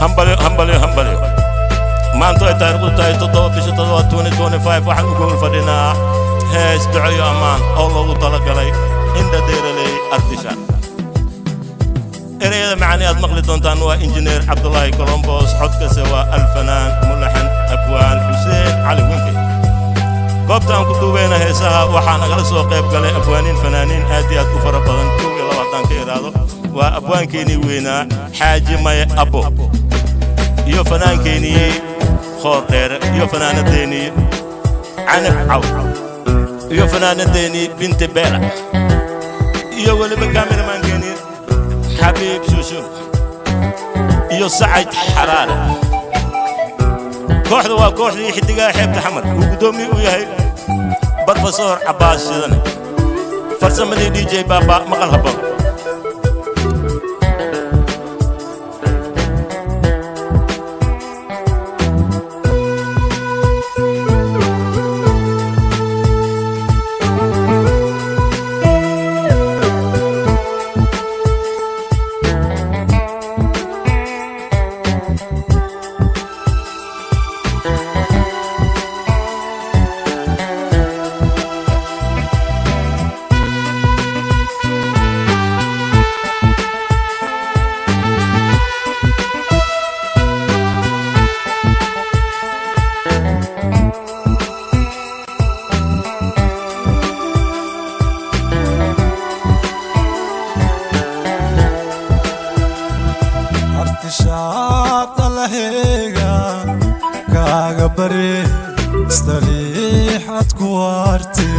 همبلي ما أنتوا تاريخ تاي تضو بيش تضو 2025 واحد يقول فدينا هاش دعي أمان الله طلق علي عند دير لي أرتشان إريد معني أدمغلي دونتان هو إنجنير عبد الله كولومبوس حدك سوا الفنان ملحن أبوان حسين علي وينكي قبتان كتوبين هيسها وحانا غلسوا قيب قلي أبوانين فنانين آديات كفر بدن كوي لواتان كيرادو وأبوان كيني وينا حاجي ماي أبو يو فنان كيني خور دير يو فنان الديني عنب عو يو فنان الديني بنت بيلا يو ولي بكاميرا مان كيني حبيب شوشو يو سعيد حرارة كوحدة وكوحدة يحدقها حيب تحمر وقدومي وياهي بروفيسور عباس شدني فرسمة دي جي بابا مقال هبا بري استريحة كوارتي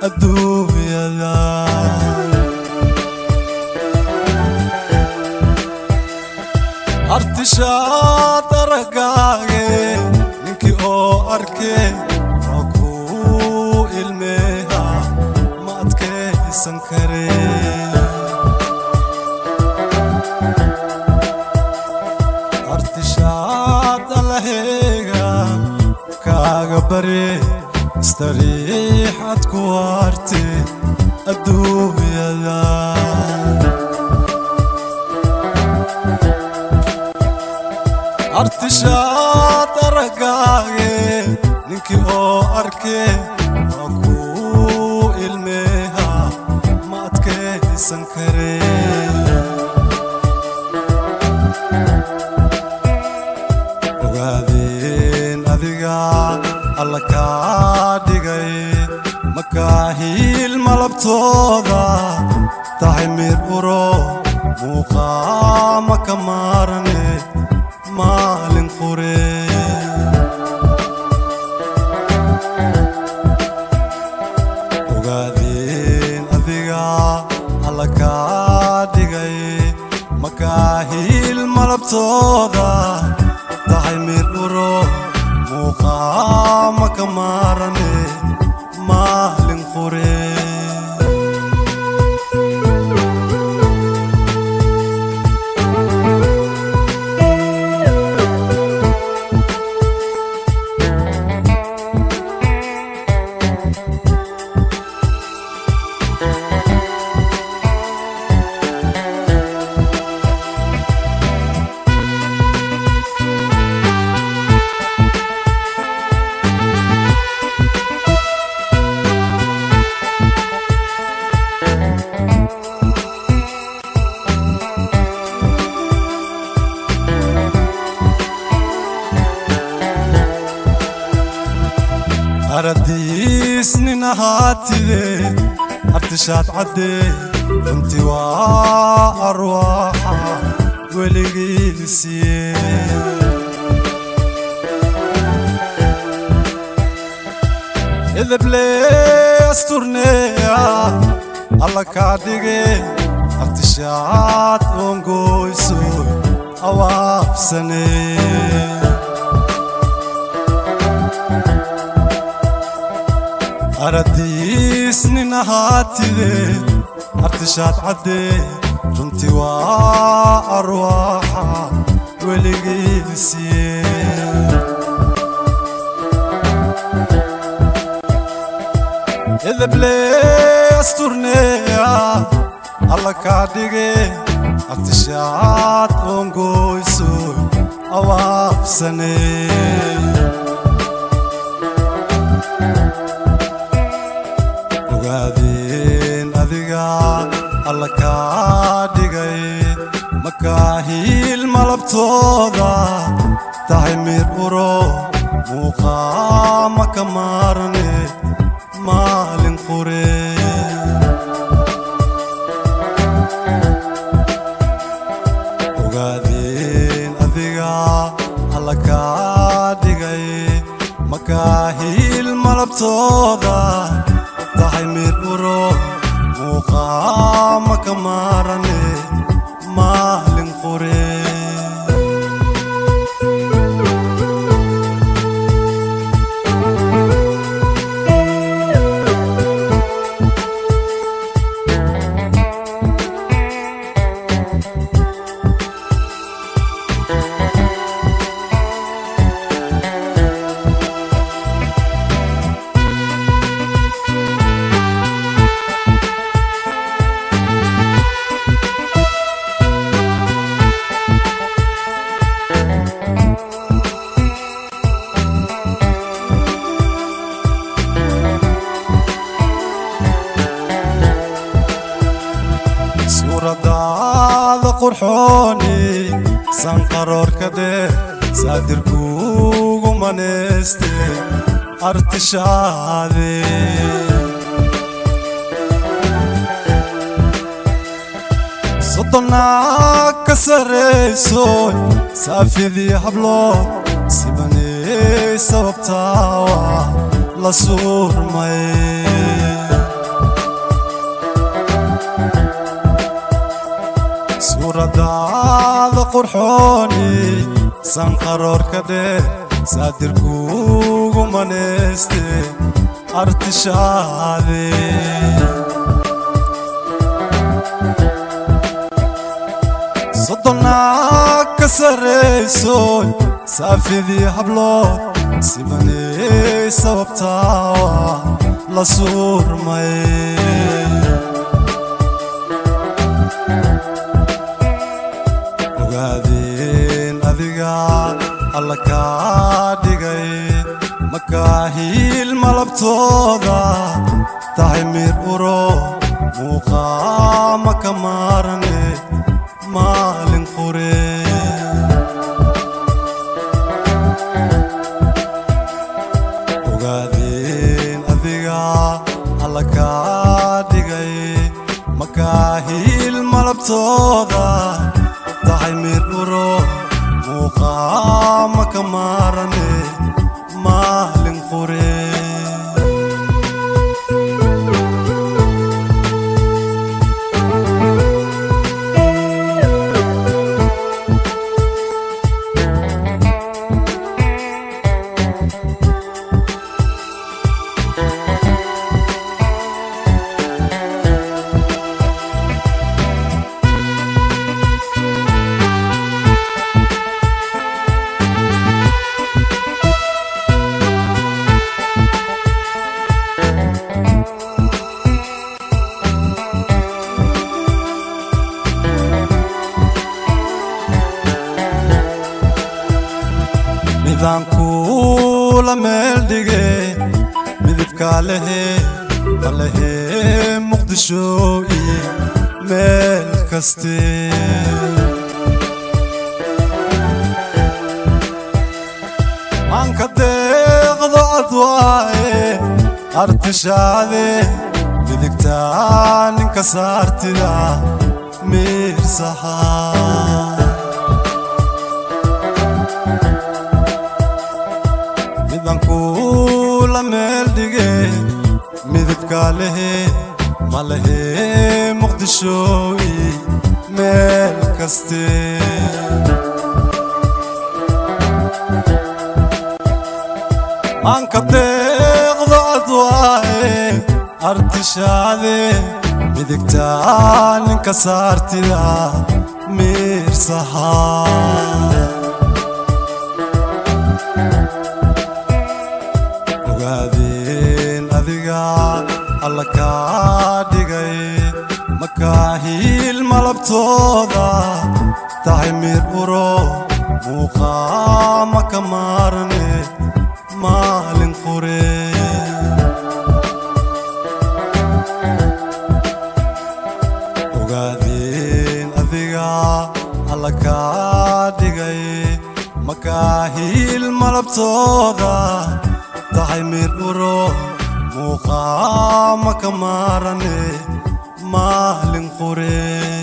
الدنيا لا ارتشاط رقاقي نكي او اركي روكو الميها ما اتكي سنكري ارتشاط لهيغا كاغا بري استريحة كوارتي الدنيا لا ارتشاط رقاقي نكي او اركي روكو الميها ما اتكي سنكري alla ka dhigay makaahil malabtooda tahay mir uro muuqaama ka maarane maalin qure ogaadeen adiga alla ka dhigay makaahil malabtooda tahay mir uro مقام كمارني مالن خوري أرديسني نهاتي ارتشات عدي انتي وأرواحا ولقيسي إذا بلي استرنيا الله كاديجي ارتشات ونقويسوي أواف سني أرديسني نهاتي ارتشات عدي رنتي وأرواحا ولقيسي إذا بلي استرنيا الله كاديجي ارتشات ونقويسوي marsane ogaadeen adiga alla kaa dhigay makaahil malabtooda tahay mir uro muuqaama ka maarane maalin qure ogaadeen adiga alla kaa dhigay makaahil malabtooda tahay mir uro muuqaama ka maarane maalin qure suuradaada qurxooni sanqaroor ka dheer saadirkuugu maneeste artishaade soddonaa ka sarraysoy saafidii hablood sibaney sababtaawa la suurmay suuradaada qurxooni sanqaroor ka dheer saadirkuugu maneeste artishaade soddonaa ka sarraysoy saafidii hablood sibaney sababtaawa la suurmay ogaadeen adiga alla kaa dhigay makaahil malabtooda tahay mir uro muuqaama ka maarane maalin qure ogaadeen adiga alla kaa dhigay makaahil malabtooda tahay mir uro muuqaama ka maarane maalin qure midaan kula meel dhige midibka lehe alehe muqdisho iyo meel kaste maanka deeqdo adwaaye artishaade midigtaa ninka saartida miirsahaa kula meel dhige midibka lehe malehe muqdisho iyo meel kaste maanka deeqdo adwaaye artishaade midigtaa ninka saartida miirsahaa ogaadeen adiga alla kaa dhigay makaahil malabtooda tahay mir uro مقامك مارني مالين خوري وقادين أذيقا الله كادقاي مكاهيل ملبتوغا تحي ميرورو مقامك مارني مالين خوري